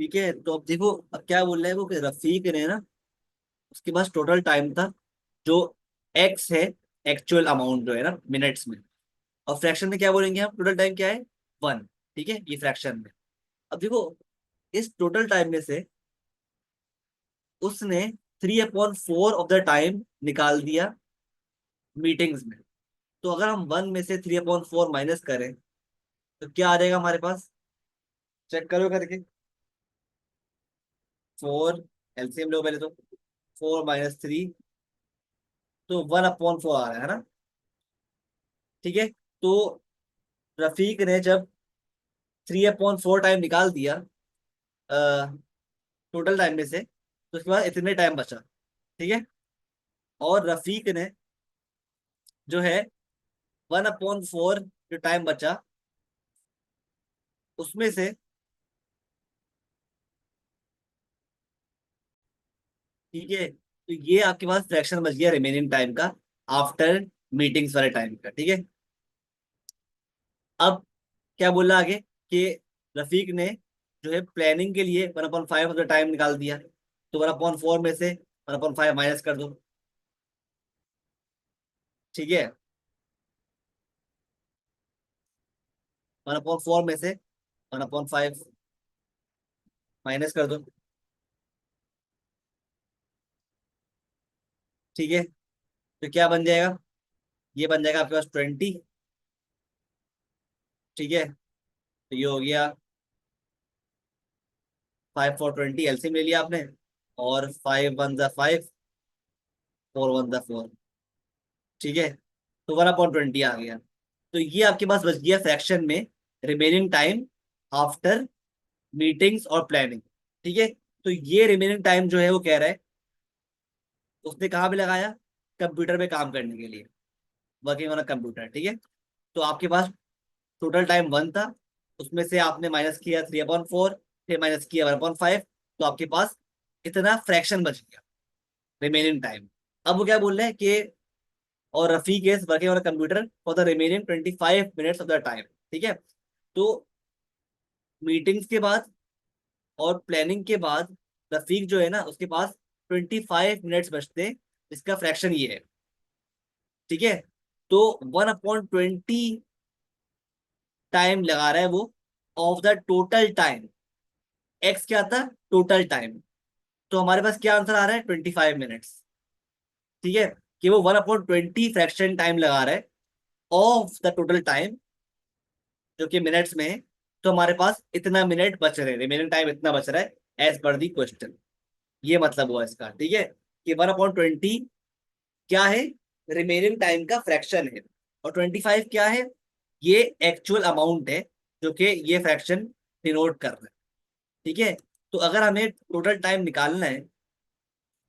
ठीक है, तो अब देखो अब क्या बोल रहा है वो कि रफीक ने ना, उसके पास टोटल टाइम था जो एक्स है, एक्चुअल अमाउंट जो है ना मिनट्स में। और फ्रैक्शन में क्या बोलेंगे हम, टोटल टाइम क्या है, 1। ठीक है, ये फ्रैक्शन में। अब देखो इस टोटल टाइम में से उसने 3/4 ऑफ द टाइम निकाल दिया मीटिंग्स में। तो अगर हम 1 में से 3/4 माइनस करें तो क्या आ जाएगा हमारे पास, चेक करो करके। 4, एलसीएम लो पहले तो। 4 - 3, तो 1/4 आ रहा है ना। ठीक है, तो रफीक ने जब 3/4 टाइम निकाल दिया टोटल टाइम में से, तो उसके बाद इतने टाइम बचा। ठीक है, और रफीक ने जो है 1/4 जो टाइम बचा उसमें से, ठीक है, तो ये आपके पास फ्रैक्शन बच गया रिमेनिंग टाइम का आफ्टर मीटिंग्स वाले टाइम का। ठीक है, अब क्या बोला आगे कि रफीक ने जो है प्लानिंग के लिए 1/5 ऑफ द टाइम निकाल दिया। तो 1/4 में से 1/5 माइनस कर दो। ठीक है, 1/4 में से 1/5 माइनस कर दो। ठीक है, तो क्या बन जाएगा, ये बन जाएगा आपके पास 20। ठीक है, तो ये हो गया 5 4 20, एलसीएम ले लिया आपने। और 5 1 ज़ा 5, 4 1 ज़ा 4। ठीक है, तो 1/20 आ गया। तो ये आपके पास बच गया फ्रैक्शन में रिमेनिंग टाइम आफ्टर मीटिंग्स और प्लानिंग। ठीक है, तो ये रिमेनिंग टाइम जो है वो कह रहा है उसने कहाँ पे लगाया, कंप्यूटर पे काम करने के लिए, वर्किंग ऑन अ कंप्यूटर। ठीक है, तो आपके पास टोटल टाइम 1 था, उसमें से आपने माइनस किया 3/4, फिर माइनस किया 1/5, तो आपके पास इतना फ्रैक्शन बच गया रिमेनिंग टाइम। अब वो क्या बोल रहे हैं कि और Rafiq is working on computer for the remaining 25 minutes of the time. ठीक है, तो मीटिंग्स के बाद और प्लानिंग के बाद रफीक जो है ना उसके पास 25 मिनट्स बचते हैं, इसका फ्रैक्शन ये है। ठीक है, तो 1/20 टाइम लगा रहा है वो of the total time. X क्या था, टोटल टाइम। तो हमारे पास क्या आंसर आ रहा है, 25 मिनट्स। ठीक है, कि वो 1/20 फ्रैक्शन टाइम लगा रहा है ऑफ द टोटल टाइम जो कि मिनट्स में है। तो हमारे पास इतना मिनट बच रहे हैं, रिमेनिंग टाइम इतना बच रहा है एज पर दी क्वेश्चन। ये मतलब हुआ इसका। ठीक है, कि 1/20 क्या है, रिमेनिंग टाइम का फ्रैक्शन है। और 25 क्या है, ये एक्चुअल अमाउंट है जो कि ये फ्रैक्शन डिनोट कर रहा है। ठीक है, तो अगर हमें टोटल टाइम निकालना है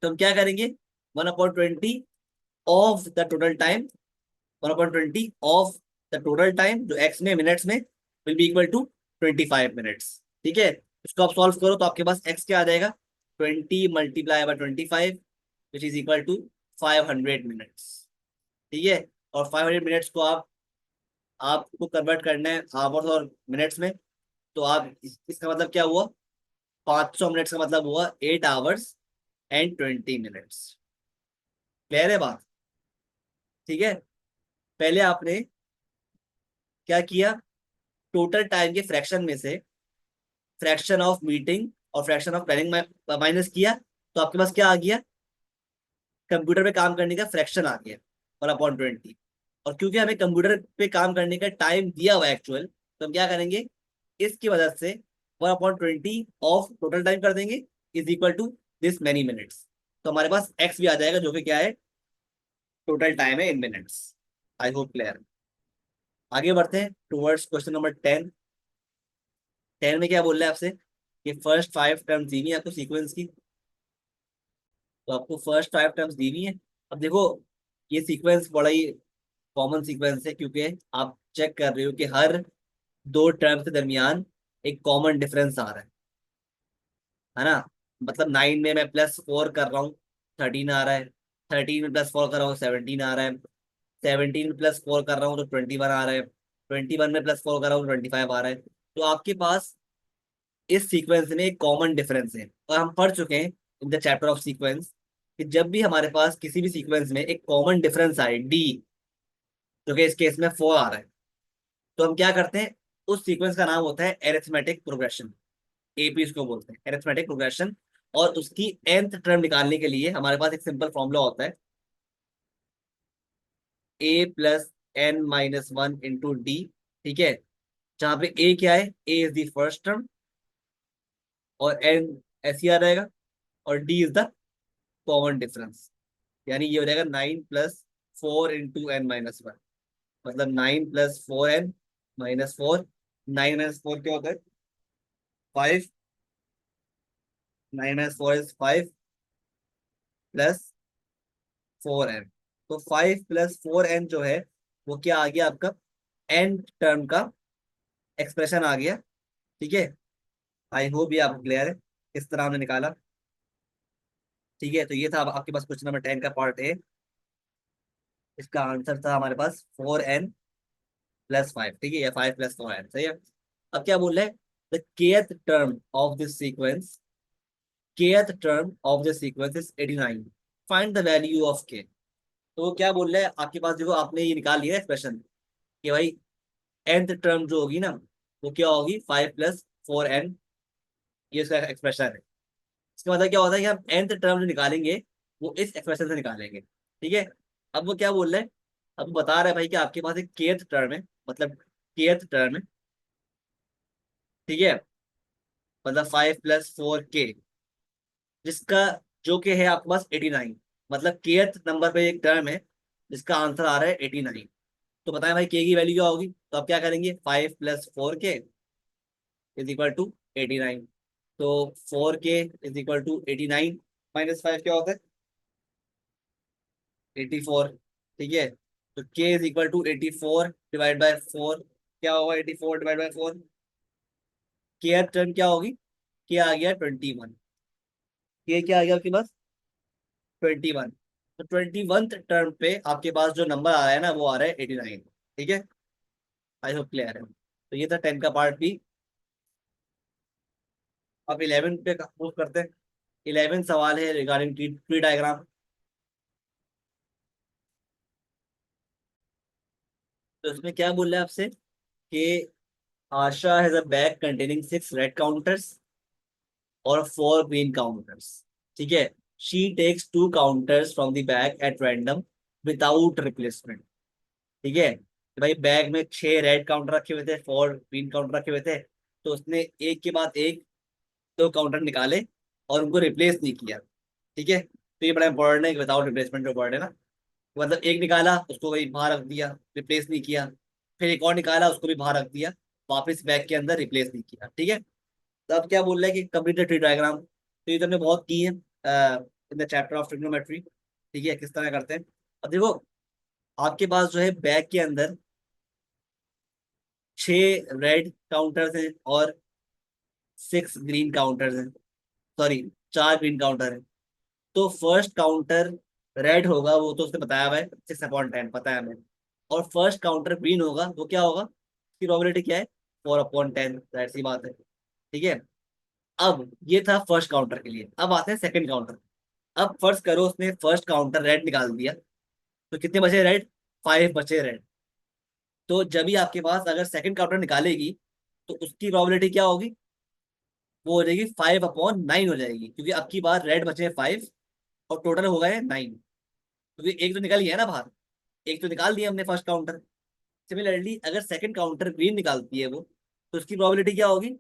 तो हम क्या करेंगे, 1/20 of the total time, 1/20 of the total time जो एक्स में मिनट्स में will be equal to 25 minutes. ठीक है, इसको आप सॉल्व करो तो आपके पास एक्स क्या आ जाएगा, 20 × 25 which is equal to 500 minutes. ठीक है, और 500 मिनट्स को आप आपको कन्वर्ट करना है आवर्स और मिनट्स में। तो आप इसका मतलब क्या हुआ, 500 मिनट्स का मतलब हुआ 8 hours and 20 minutes। क्लियर है बात। ठीक है, पहले आपने क्या किया, टोटल टाइम के फ्रैक्शन में से फ्रैक्शन ऑफ मीटिंग और फ्रैक्शन ऑफ प्लानिंग माइनस किया, तो आपके पास क्या आ गया, कंप्यूटर पे काम करने का फ्रैक्शन आ गया 1/20। और क्योंकि हमें कंप्यूटर पे काम करने का टाइम दिया हुआ है एक्चुअल, तो हम क्या करेंगे, इसकी वजह से 1/20 ऑफ टोटल टाइम कर देंगे is equal to this many minutes. तो हमारे पास एक्स भी आ जाएगा जो कि क्या है, टोटल टाइम है इन मिनट्स। आई होप क्लियर। आगे बढ़ते हैं टुवर्ड्स क्वेश्चन नंबर 10। 10 में क्या बोल रहा है आपसे कि फर्स्ट 5 टर्म्स दी हुई है आपको सीक्वेंस की। तो आपको फर्स्ट 5 टर्म्स दी हुई है। अब देखो ये सीक्वेंस बड़ा ही कॉमन सीक्वेंस है, क्योंकि आप चेक कर रहे हो कि हर 2 टर्म के दरमियान एक कॉमन डिफरेंस आ रहा है ना। मतलब 9 में मैं +4 कर रहा हूँ, 13 आ रहा है। 13 में +4 कर रहा हूँ, 17 आ रहा है। 17 में +4 कर रहा हूँ तो 21 आ रहा है। 21 में +4 कर रहा हूँ, 25 आ रहा है। तो आपके पास इस सीक्वेंस में एक कॉमन डिफरेंस है, और हम पढ़ चुके हैं in the chapter of sequence कि जब भी हमारे पास किसी भी सीक्वेंस में एक कॉमन डिफरेंस आए डी, जो कि इस केस में 4 आ रहा है, तो हम क्या करते हैं, उस सीक्वेंस का नाम होता है एरिथमेटिक प्रोग्रेशन। एपी इसको बोलते हैं, एरिथमेटिक प्रोग्रेशन। और उसकी nth टर्म निकालने के लिए हमारे पास एक सिंपल फॉर्मूला होता है, A plus N minus one into D. ठीक है, जहाँ पे ए क्या है, A is the first term, और एन ऐसे ही आ रहेगा, और D is the common difference. यानी ये हो जाएगा 9 + 4 × n - 1, मतलब 9 + 4n - 4। 9 - 4 क्या होता है, 5। 9 - 4 इज 5 + 4n। तो 5 + 4n जो है वो क्या आ गया आपका, एन टर्म का एक्सप्रेशन आ गया। ठीक है, आई होप ये आपको क्लियर है किस तरह हमने निकाला। ठीक है, तो ये था अब आपके पास क्वेश्चन नंबर 10 का पार्ट ए। इसका आंसर था हमारे पास 4n + 5। ठीक है, या 5 + 4n, सही है। अब क्या बोल रहे हैं, the kth term of this sequence, kth term of this sequence is 89, find the value of k। तो वो क्या बोल रहे हैं, आपके पास देखो आपने ये निकाल लिया एक्सप्रेशन कि भाई nth टर्म जो होगी ना, वो क्या होगी, 5 + 4n, ये उसका एक्सप्रेशन है। इसका मतलब क्या होता है कि हम nth टर्म जो निकालेंगे वो इस एक्सप्रेशन से निकालेंगे। ठीक है, अब वो क्या बोल रहे हैं, अब वो बता रहा है भाई कि आपके पास एक kth टर्म है, मतलब kth टर्म है। ठीक है, मतलब 5 + 4k, जिसका जो के है आपके पास 89, मतलब kth नंबर पे एक टर्म है जिसका आंसर आ रहा है 89। तो बताएं भाई के की वैल्यू क्या होगी, तो आप क्या करेंगे, 5 + 4k = 89। तो 4k = 89, -5 क्या होता है, 84। ठीक है, तो k = 84 / 4 क्या होगा, 84 / 4। के टर्म क्या होगी, के आ गया 21, के क्या आ गया आपके पास 21। तो 21 टर्म पे आपके पास जो नंबर आ रहा है ना, वो आ रहा है 89। ठीक है, आई होप क्लियर है। तो ये था 10 का पार्ट भी। अब 11 पे मूव करते हैं। 11 सवाल है रिगार्डिंग ट्री डायग्राम। तो इसमें क्या बोल रहा है आपसे कि Asha has a bag containing 6 red counters और 4 ग्रीन काउंटर्स। ठीक है, she takes 2 counters from the bag at random without replacement. ठीक है, तो भाई बैग में 6 रेड काउंटर रखे हुए थे, 4 ग्रीन काउंटर रखे हुए थे, तो उसने एक के बाद एक 2 काउंटर निकाले और उनको रिप्लेस नहीं किया। ठीक है, तो ये बड़ा इंपॉर्टेंट है, विदाउट रिप्लेसमेंट जो वर्ड है ना, मतलब एक निकाला उसको वही बाहर रख दिया, रिप्लेस नहीं किया, फिर एक और निकाला उसको भी बाहर रख दिया, वापस बैग के अंदर रिप्लेस नहीं किया। ठीक है, तो अब क्या बोल रहा है कि कंप्लीट द ट्री डायग्राम। तो ये तो हमने बहुत की है in the chapter of trigonometry. ठीक है, किस तरह करते हैं। अब देखो आपके पास जो है बैग के अंदर 6 रेड काउंटर्स हैं और 6 ग्रीन काउंटर्स हैं, सॉरी 4 ग्रीन काउंटर हैं। तो फर्स्ट काउंटर रेड होगा, वो तो उसने बताया हुआ है 6/10, पता है हमें। और फर्स्ट काउंटर ग्रीन होगा, वो क्या होगा, उसकी प्रोबेबिलिटी क्या है, 4/10, जाहिर सी बात है। ठीक है, अब ये था फर्स्ट काउंटर के लिए। अब आते हैं सेकंड काउंटर। अब फर्स्ट करो उसने फर्स्ट काउंटर रेड निकाल दिया, तो कितने बचे रेड, 5 बचे रेड। तो जब भी आपके पास अगर सेकंड काउंटर निकालेगी, तो उसकी प्रोबेबिलिटी क्या होगी, वो हो जाएगी 5/9 हो जाएगी, क्योंकि अब की बार रेड बचे 5 और टोटल हो गए 9, क्योंकि एक तो निकल गया है ना बाहर, एक तो निकाल दिया हमने फर्स्ट काउंटर। सिमिलरली अगर सेकंड काउंटर ग्रीन निकालती है वो, तो उसकी प्रोबेबिलिटी क्या होगी,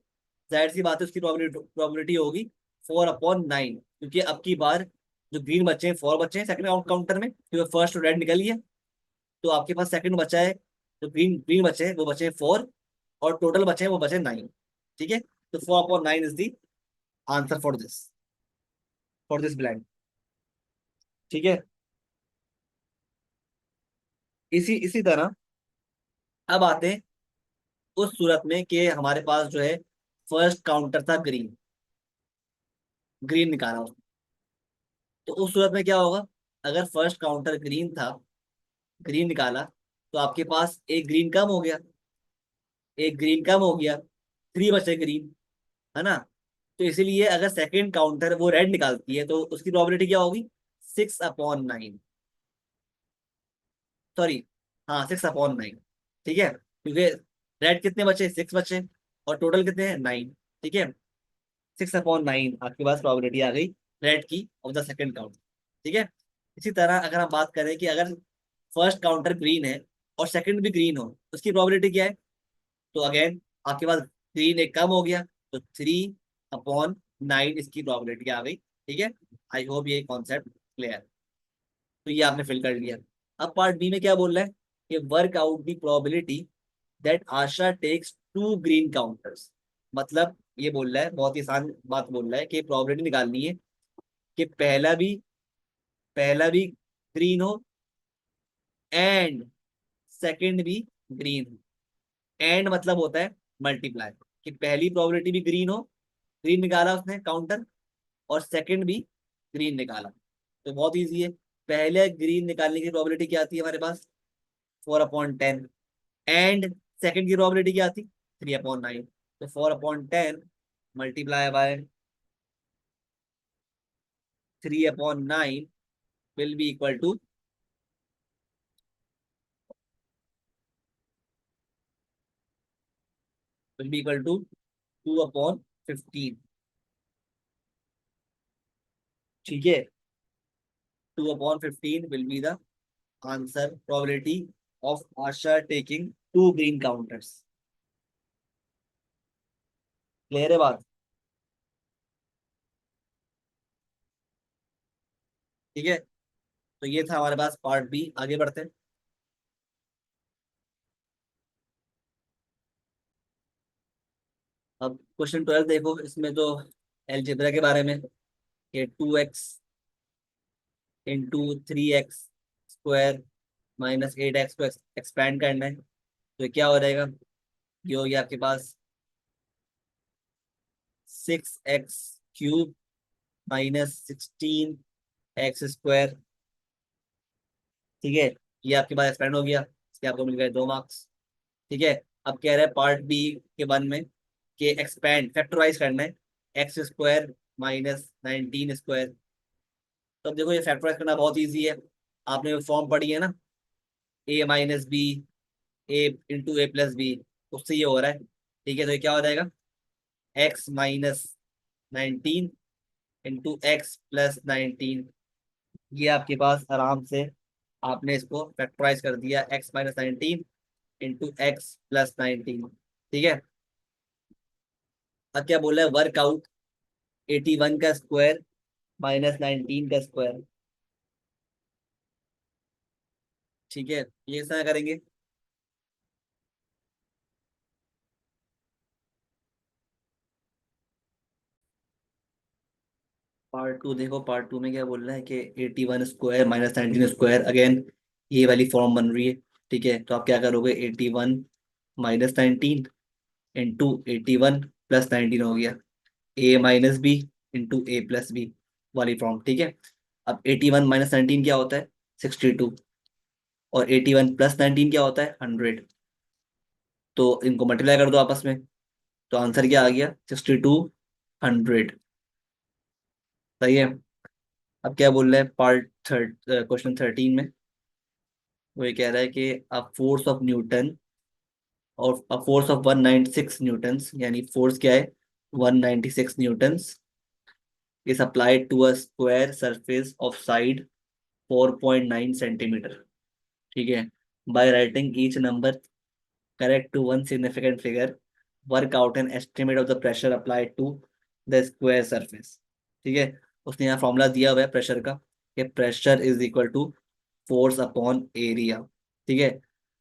जाहिर सी बात है उसकी प्रोबेबिलिटी होगी 4/9, क्योंकि अब की बार जो ग्रीन बचे हैं 4 बचे हैं सेकंड काउंटर में, क्योंकि फर्स्ट रेड निकल गया। तो आपके पास सेकंड बचा है, जो ग्रीन ग्रीन बचे हैं वो बचे हैं 4, और टोटल बचे हैं वो बचे 9। ठीक है, तो 4/9 is the answer for this blank. ठीक है, इसी इसी तरह अब आते हैं उस सूरत में कि हमारे पास जो है फर्स्ट काउंटर था ग्रीन, ग्रीन निकाला उसने। तो उस सूरत में क्या होगा, अगर फर्स्ट काउंटर ग्रीन था, ग्रीन निकाला, तो आपके पास एक ग्रीन कम हो गया, एक ग्रीन कम हो गया, 3 बचे ग्रीन। है ना। तो इसीलिए अगर सेकंड काउंटर वो रेड निकालती है तो उसकी प्रोबेबिलिटी क्या होगी, 6/9। सॉरी, हाँ 6/9। ठीक है, क्योंकि रेड कितने बचे, 6 बचे, और टोटल कितने हैं, 9। ठीक है, 6/9 आपके पास प्रोबेबिलिटी आ गई रेड की ऑफ द सेकंड काउंट। ठीक है। इसी तरह अगर हम बात करें कि अगर फर्स्ट काउंटर ग्रीन है और सेकंड भी ग्रीन हो, उसकी प्रोबेबिलिटी क्या है, तो अगेन आपके पास ग्रीन एक कम हो गया, तो 3/9 इसकी प्रोबेबिलिटी आ गई। ठीक है। आई होप ये कॉन्सेप्ट क्लियर। तो ये आपने फिल कर लिया। अब पार्ट बी में क्या बोल रहा है कि work out the probability that Asha takes 2 green counters. मतलब ये बोल रहा है, बहुत ही आसान बात बोल रहा है कि प्रोबेबिलिटी निकालनी है कि पहला भी ग्रीन हो एंड सेकंड भी ग्रीन हो। एंड मतलब होता है मल्टीप्लाई, कि पहली प्रोबेबिलिटी भी ग्रीन हो, ग्रीन निकाला उसने काउंटर, और सेकंड भी ग्रीन निकाला। तो बहुत इजी है। पहले ग्रीन निकालने की प्रोबेबिलिटी क्या आती है हमारे पास, 4/10। एंड सेकंड की प्रोबेबिलिटी क्या आती, 3/9। तो 4/10 multiply by 3/9 will be equal to, will be equal to 2/15। ठीक है, 2/15 विल बी द answer probability of Asha taking 2 green counters. Clear है बात। ठीक है, तो ये था हमारे पास पार्ट बी। आगे बढ़ते हैं। अब क्वेश्चन 12 देखो, इसमें तो एलजेब्रा के बारे में, ये 2x × 3x² -8x को एक्सपैंड करना है। तो क्या हो जाएगा, ये हो गया आपके पास 6x³ -16x²। ठीक है, ये आपके पास एक्सपैंड हो गया, इसके आपको मिल गए 2 मार्क्स। ठीक है। अब कह रहे हैं पार्ट बी के 1 में कि एक्सपैंड फैक्टराइज करना है x² -19²। तो अब देखो, ये फैक्टराइज करना बहुत ईजी है, आपने फॉर्म पढ़ी है ना, a - b a × a+b, उससे ये हो रहा है। ठीक है, तो ये क्या हो जाएगा, x - 19 × x+19। ये आपके पास आराम से आपने इसको फैक्टराइज कर दिया, x - 19 × x+19। ठीक है। अब क्या बोला है, वर्कआउट 81 का स्क्वायर -19 का स्क्वायर। ठीक है, ये इस तरह करेंगे। पार्ट टू देखो, पार्ट टू में क्या बोल रहा है कि 81² -19², अगेन ये वाली फॉर्म बन रही है। ठीक है, तो आप क्या करोगे, 81 - 19 × 81 + 19 हो गया, a - b × a+b वाली फॉर्म। ठीक है। अब 81 - 19 क्या होता है, 62, और 81 + 19 क्या होता है, 100। तो इनको मल्टीप्लाई कर दो आपस में, तो आंसर क्या आ गया, 6200। सही है। अब क्या बोल रहे हैं पार्ट थर्ड, क्वेश्चन 13 में, वो ये कह रहा है कि अ फोर्स ऑफ न्यूटन, और अ फोर्स ऑफ 196 न्यूटन्स, यानी फोर्स क्या है, 196 newtons is applied to a square surface of side 4.9 centimetre. ठीक है, by writing each number correct to one significant figure, work out an estimate of the pressure applied to the square surface. ठीक है, उसने यहाँ formula दिया हुआ है pressure का, कि pressure is equal to force upon area. ठीक है।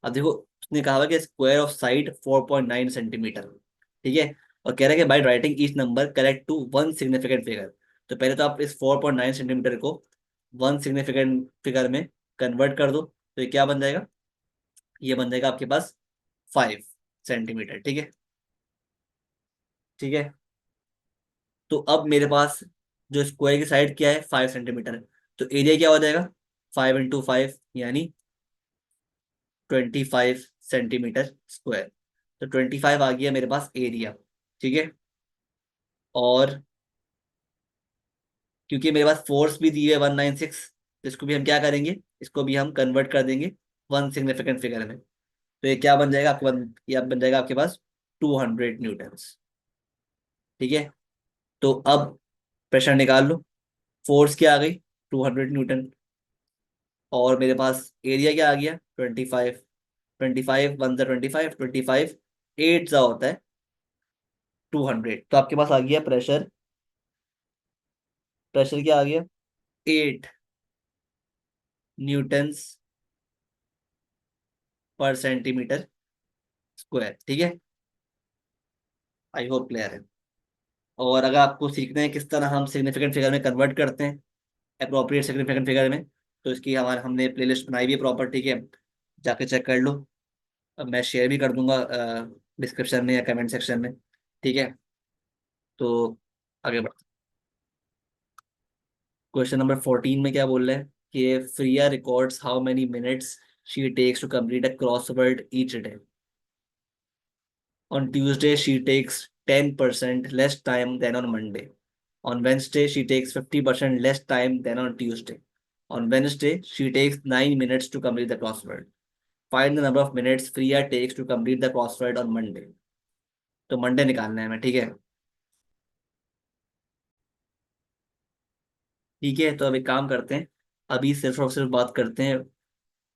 अब देखो, उसने कहा हुआ कि स्क्वायर ऑफ साइड 4.9 सेंटीमीटर। ठीक है, और कह रहा है कि by writing each number correct to one significant figure. तो पहले तो आप इस 4.9 सेंटीमीटर को वन सिग्निफिकेंट फिगर में कन्वर्ट कर दो, तो ये क्या बन जाएगा, ये बन जाएगा आपके पास 5 सेंटीमीटर। ठीक है। ठीक है, तो अब मेरे पास जो स्क्वायर की साइड क्या है, 5 सेंटीमीटर, तो एरिया क्या हो जाएगा, 5 × 5 यानी 25 सेंटीमीटर स्क्वायर। तो 25 आ गया मेरे पास एरिया। ठीक है। और क्योंकि मेरे पास फोर्स भी दी है 196, इसको भी हम क्या करेंगे, इसको भी हम कन्वर्ट कर देंगे वन सिग्निफिकेंट फिगर में। तो ये क्या बन जाएगा आपके ये बन जाएगा आपके पास 200 न्यूटन्स। ठीक है, तो अब प्रेशर निकाल लो। फोर्स क्या आ गई, 200 न्यूटन। और मेरे पास एरिया क्या आ गया, 25। 25 वन सा 25, 25 एट सा होता है 200। तो आपके पास आ गया प्रेशर, प्रेशर क्या आ गया, 8 न्यूटन्स पर सेंटीमीटर स्क्वायर। ठीक है, आई होप क्लियर है। और अगर आपको सीखना है किस तरह हम सिग्निफिकेंट फिगर में कन्वर्ट करते हैं, अप्रोप्रिएट सिग्निफिकेंट फिगर में, तो इसकी हमारे हमने प्लेलिस्ट बनाई हुई है प्रॉपर। ठीक है, जाके चेक कर लो। अब मैं शेयर भी कर दूंगा डिस्क्रिप्शन में या कमेंट सेक्शन में। ठीक है, तो आगे बढ़ते। क्वेश्चन नंबर 14 में क्या बोल रहे हैं कि Freya records how many minutes she takes to complete a crossword each day. On Tuesday, she takes 10% less time than on Monday. On Wednesday, she takes 50% less time than on Tuesday. On Wednesday, she takes 9 minutes to complete the crossword. Find the number of minutes Priya takes to complete the crossword on Monday. तो Monday निकालना है हमें। ठीक है, ठीक है, तो अब एक काम करते हैं, अभी सिर्फ और सिर्फ बात करते हैं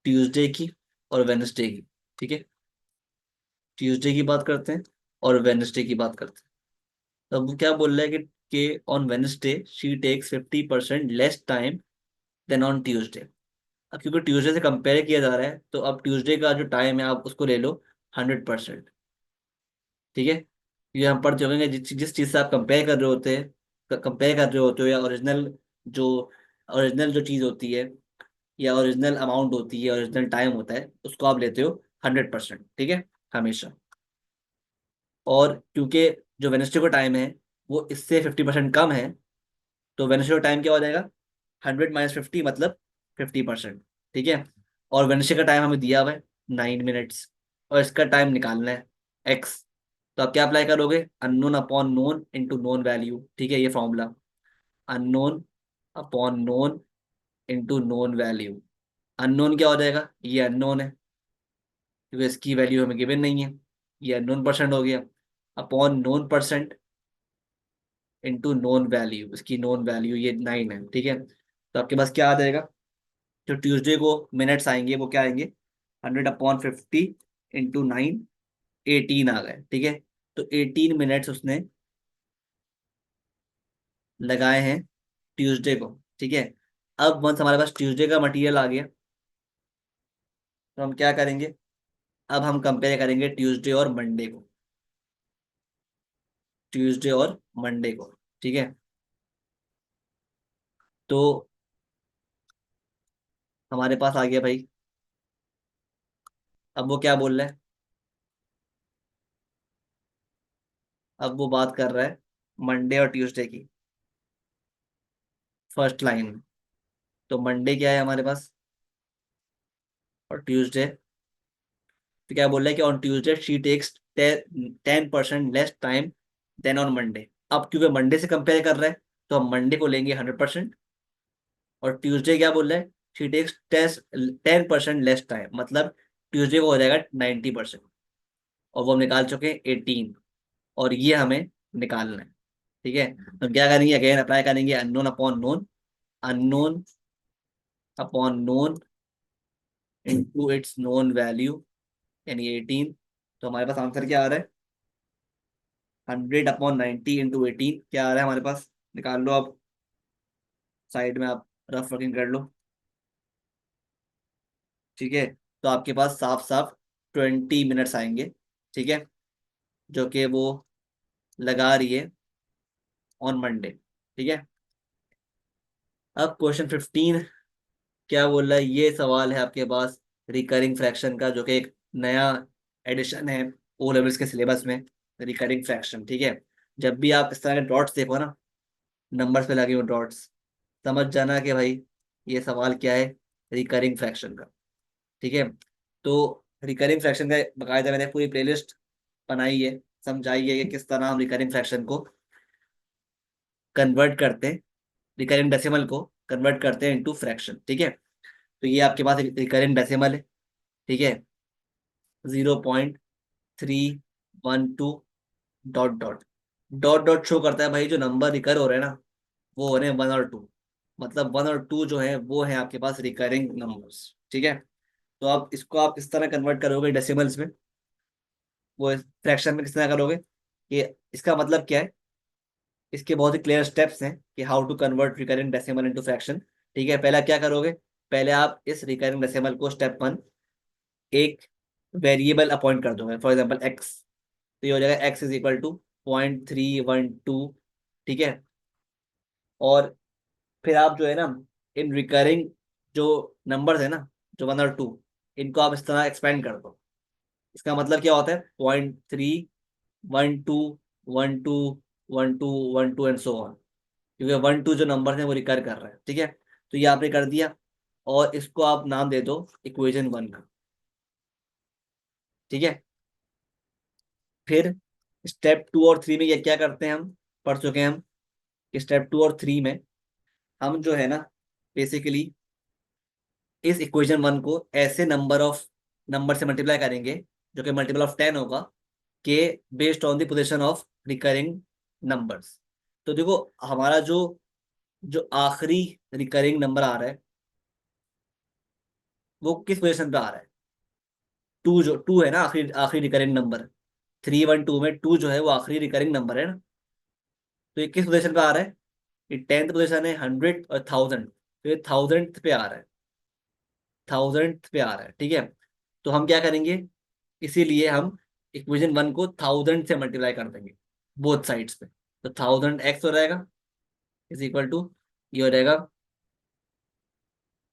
ट्यूसडे की और वेनसडे की। ठीक है, ट्यूसडे की बात करते हैं और वेनसडे की बात करते हैं। तो अब वो क्या बोल रहा है कि on Wednesday she takes 50% less time than on Tuesday. अब क्योंकि ट्यूसडे से कंपेयर किया जा रहा है, तो अब ट्यूसडे का जो टाइम है आप उसको ले लो 100%। ठीक है, ये हम पढ़ चुकेंगे, जिस जिस चीज़ से आप कंपेयर कर रहे होते हैं, कंपेयर कर रहे होते हो, या जो ओरिजिनल जो चीज़ होती है, या ओरिजिनल अमाउंट होती है, ओरिजिनल टाइम होता है, उसको आप लेते हो 100%। ठीक है, हमेशा। और क्योंकि जो वेनेसडे का टाइम है वो इससे 50% कम है, तो वेनेसडे का टाइम क्या हो जाएगा, 100 - 50 मतलब 50%। ठीक है, और वेनेसडे का टाइम हमें दिया हुआ है 9 मिनट्स, और इसका टाइम निकालना है एक्स। तो आप क्या अप्लाई करोगे, unknown upon known into known value. ठीक है, ये formula, unknown upon known into known value. Unknown क्या हो जाएगा, ये अननोन है क्योंकि इसकी वैल्यू हमें गिवन नहीं है, ये अननोन परसेंट हो गया, upon known percent into known value. इसकी नोन वैल्यू ये 9 है। ठीक है, तो आपके पास क्या आ जाएगा, जो ट्यूसडे को मिनट्स आएंगे वो क्या आएंगे, 100/50 इंटू 9, 18 आ गए। ठीक है, तो 18 मिनट्स उसने लगाए हैं ट्यूसडे को। ठीक है, अब वंस हमारे पास ट्यूसडे का मटेरियल आ गया, तो हम क्या करेंगे, अब हम कंपेयर करेंगे ट्यूसडे और मंडे को, ट्यूसडे और मंडे को। ठीक है, तो हमारे पास आ गया भाई। अब वो क्या बोल रहा है, अब वो बात कर रहा है मंडे और ट्यूसडे की, फर्स्ट लाइन में। तो मंडे क्या है हमारे पास और ट्यूसडे, तो क्या बोल रहा है कि on Tuesday she takes 10% less time than on Monday. अब क्योंकि मंडे से कंपेयर कर रहा है, तो हम मंडे को लेंगे 100%, और ट्यूसडे क्या बोल रहा है, शी टेक्स 10% लेस टाइम, मतलब ट्यूसडे को हो जाएगा 90%, और वो हम निकाल चुके हैं 18, और ये हमें निकालना है। ठीक है, तो हम क्या करेंगे, अगेन अप्लाई करेंगे unknown upon known, unknown upon known into its known value, यानी 18। तो हमारे पास आंसर क्या आ रहा है, 100/90 इंटू 18 क्या आ रहा है हमारे पास, निकाल लो आप, साइड में आप रफ वर्किंग कर लो। ठीक है, तो आपके पास साफ साफ 20 मिनट्स आएंगे। ठीक है, जो कि वो लगा रही है ऑन मंडे। ठीक है, अब क्वेश्चन 15 क्या बोल रहा है, ये सवाल है आपके पास रिकरिंग फ्रैक्शन का, जो कि एक नया एडिशन है ओ लेवल्स के सिलेबस में, रिकरिंग फ्रैक्शन। ठीक है, जब भी आप इस तरह के डॉट्स देखो ना, नंबर्स पे लगे हुए डॉट्स, समझ जाना कि भाई ये सवाल क्या है, रिकरिंग फ्रैक्शन का। ठीक है, तो रिकरिंग फ्रैक्शन का बकायदा मैंने पूरी प्लेलिस्ट बनाई है, समझाई है कि किस तरह हम रिकरिंग फ्रैक्शन को कन्वर्ट करते हैं, रिकरिंग डेसिमल को कन्वर्ट करते हैं इनटू फ्रैक्शन, ठीक है। तो ये आपके पास रिकरिंग डेसिमल है, ठीक है, 0.312 dot dot dot dot show करता है भाई जो नंबर रिकर हो रहे हैं ना, वो हो रहे हैं 1 और 2, मतलब 1 और 2 जो है वो है आपके पास रिकरिंग नंबर्स, ठीक है। तो आप इसको आप इस तरह कन्वर्ट करोगे डेसिमल्स में, वो फ्रैक्शन में किस तरह करोगे, कि इसका मतलब क्या है, इसके बहुत ही क्लियर स्टेप्स हैं कि how to convert recurring decimal into fraction, ठीक है। पहला क्या करोगे, पहले आप इस रिकरिंग डेसिमल को स्टेप 1 एक वेरिएबल अपॉइंट कर दोगे, फॉर एग्जांपल एक्स। तो ये हो जाएगा एक्स इज इक्वल टू 0.312, ठीक है। और फिर आप जो है ना, इन रिकरिंग जो नंबर्स है ना, जो 1 और 2, इनको आप इस तरह एक्सपेंड कर दो। इसका मतलब क्या होता है, 0.3121212 एंड सो ऑन, क्योंकि 1 2 जो नंबर है वो रिकर कर रहे हैं, ठीक है। तो ये आपने कर दिया, और इसको आप नाम दे दो इक्वेशन 1 का, ठीक है। फिर स्टेप 2 और 3 में ये क्या करते हैं, हम पढ़ चुके हैं हम कि स्टेप 2 और 3 में हम जो है ना, बेसिकली इस इक्वेशन 1 को ऐसे नंबर से मल्टीप्लाई करेंगे जो कि मल्टीपल ऑफ 10 होगा, के based on the position of recurring numbers. तो देखो, हमारा जो जो आखिरी रिकरिंग नंबर आ रहा है वो किस पोजीशन पे आ रहा है, 2, जो 2 है ना आखिरी आखिरी रिकरिंग नंबर, 312 में 2 जो है वो आखिरी रिकरिंग नंबर है ना। तो ये किस पोजीशन पे आ रहा है, ये 10th पोजीशन है, 100 और 1000, तो ये 1000th पे आ रहा है, 1000th पे आ रहा है, ठीक है। तो हम क्या करेंगे, इसीलिए हम इक्वेशन 1 को 1000 से मल्टीप्लाई कर देंगे बोथ साइड्स पे। तो 1000x हो जाएगा इज इक्वल टू, ये हो जाएगा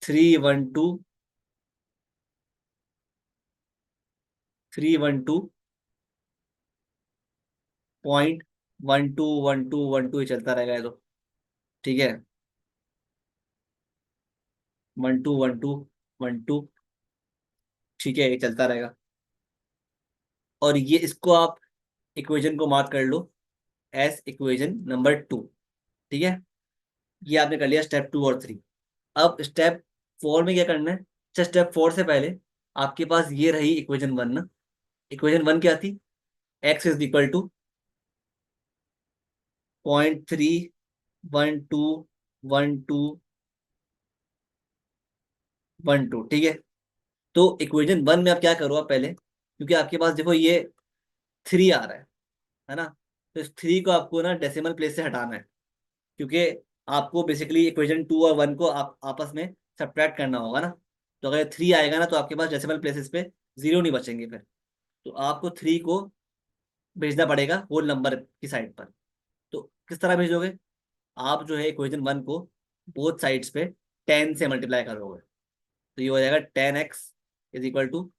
312.1212 चलता रहेगा ये तो, ठीक है, 121212, ठीक है, ये चलता रहेगा। और ये इसको आप इक्वेशन को मार्क कर लो एज इक्वेशन नंबर 2, ठीक है। ये आपने कर लिया स्टेप 2 और 3। अब स्टेप 4 में क्या करना है, अच्छा स्टेप 4 से पहले आपके पास ये रही इक्वेशन 1 ना। इक्वेशन 1 क्या थी, एक्स इज इक्वल टू 0.31212, ठीक है। तो इक्वेशन 1 में आप क्या करो, आप पहले, क्योंकि आपके पास देखो ये 3 आ रहा है ना, तो इस 3 को आपको ना डेसिमल प्लेस से हटाना है, क्योंकि आपको बेसिकली इक्वेशन 2 और 1 को आप आपस में सब्ट्रैक्ट करना होगा ना। तो अगर 3 आएगा ना तो आपके पास डेसिमल प्लेसेस पे 0 नहीं बचेंगे फिर, तो आपको 3 को भेजना पड़ेगा होल नंबर की साइड पर। तो किस तरह भेजोगे, आप जो है इक्वेशन 1 को बोथ साइड्स पे 10 से मल्टीप्लाई करोगे। तो ये हो जाएगा 10x इज इक्वल टू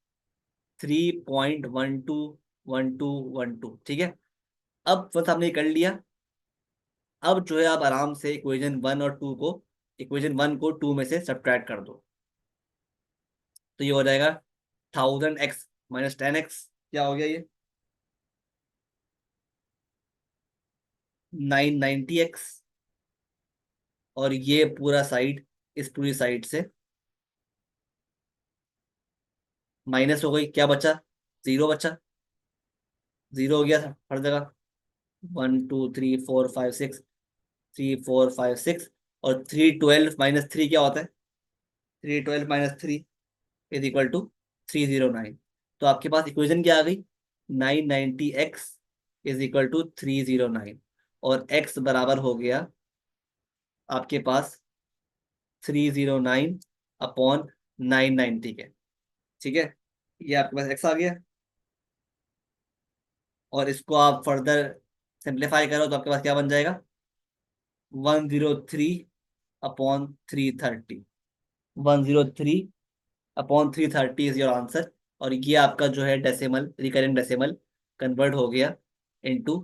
3.121212, ठीक है। अब बस आपने ये कर लिया, अब जो है आप आराम से इक्वेशन 1 और 2 में से सब्ट्रैक्ट कर दो। तो ये हो जाएगा 1000x माइनस 10x, क्या हो गया ये, 990x। और ये पूरा साइड, इस पूरी साइड से माइनस हो गई, क्या बचा, 0 बचा, 0 हो गया था हर जगह, 1 2 3 4 5 6, 3 4 5 6, और 312 - 3 क्या होता है, 312 - 3 इज इक्वल टू 309। तो आपके पास इक्वेशन क्या आ गई, 990x इज इक्वल टू 309, और x बराबर हो गया आपके पास 309/990 के, ठीक है। ये आपके पास x आ गया, और इसको आप फर्दर सिंप्लीफाई करो तो आपके पास क्या बन जाएगा, 103/330, 103/330 इज योर आंसर। और ये आपका जो है डेसिमल, रिकरिंग डेसिमल कन्वर्ट हो गया into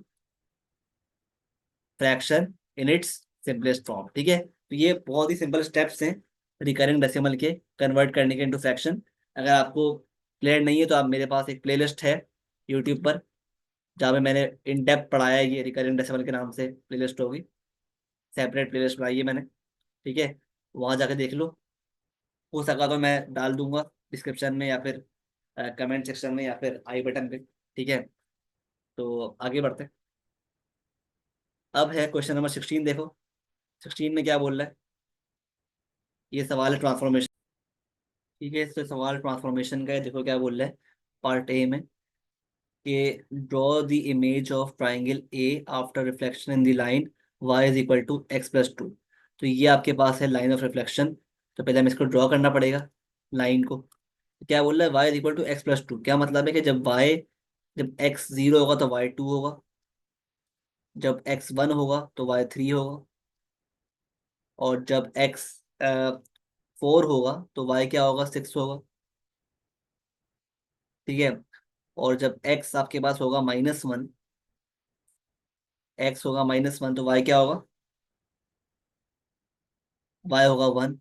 fraction in its simplest form, ठीक है। तो ये बहुत ही सिंपल स्टेप्स हैं रिकरिंग डेसिमल के कन्वर्ट करने के इनटू फ्रैक्शन। अगर आपको क्लियर नहीं है तो आप, मेरे पास एक प्लेलिस्ट है यूट्यूब पर जहाँ पे मैंने इन डेप्थ पढ़ाया है, ये रिकरिंग डेसिमल के नाम से प्लेलिस्ट होगी, सेपरेट प्लेलिस्ट बनाई है मैंने, ठीक है, वहाँ जाके देख लो। हो सका तो मैं डाल दूंगा डिस्क्रिप्शन में, या फिर कमेंट सेक्शन में, या फिर आई बटन पे, ठीक है। तो आगे बढ़ते हैं। अब है क्वेश्चन नंबर 16, देखो 16 में क्या बोल रहा है। ये सवाल है ट्रांसफॉर्मेशन, ठीक है। तो सवाल ट्रांसफॉर्मेशन का है, देखो क्या बोल रहा है। पार्ट ए में कि draw the image of triangle A after reflection in the line y is equal to x+2। तो ये आपके पास है लाइन ऑफ रिफ्लेक्शन। तो पहले हमें इसको ड्रॉ करना पड़ेगा, लाइन को। तो क्या बोल रहा है, y is equal to x+2, क्या मतलब है कि जब x 0 होगा तो y 2 होगा, जब x 1 होगा तो y 3 होगा, और जब x 4 होगा तो y क्या होगा, 6 होगा, ठीक है। और जब x आपके पास होगा -1, x होगा -1, तो y क्या होगा, y होगा 1,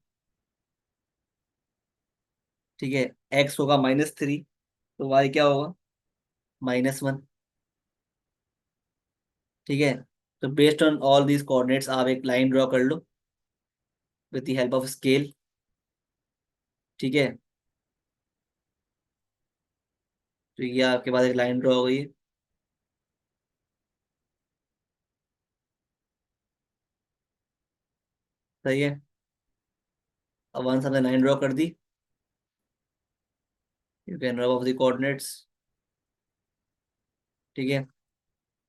ठीक है। x होगा -3, तो y क्या होगा, -1, ठीक है। तो based on all these coordinates आप एक लाइन ड्रॉ कर लो with the help of scale, ठीक है। तो ये आपके पास एक लाइन ड्रॉ हो गई है, सही है। अब वन हमने लाइन ड्रॉ कर दी, you can rub off the coordinates, ठीक है।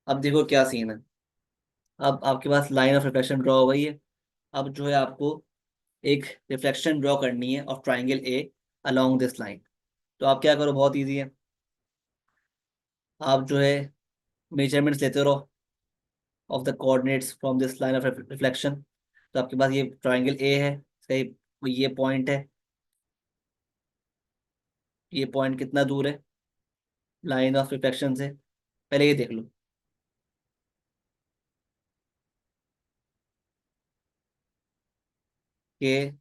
अब देखो क्या सीन है। अब आपके पास लाइन ऑफ रिफ्लेक्शन ड्रॉ हो गई है। अब जो है आपको एक रिफ्लेक्शन ड्रॉ करनी है of triangle A along this line. तो आप क्या करो, बहुत इजी है। आप जो है मेजरमेंट्स लेते रहो of the coordinates from this line of reflection. तो आपके पास ये ट्राइंगल ए है, सही। ये पॉइंट है, ये पॉइंट कितना दूर है लाइन ऑफ रिफ्लेक्शन से, पहले ये देख लो। कि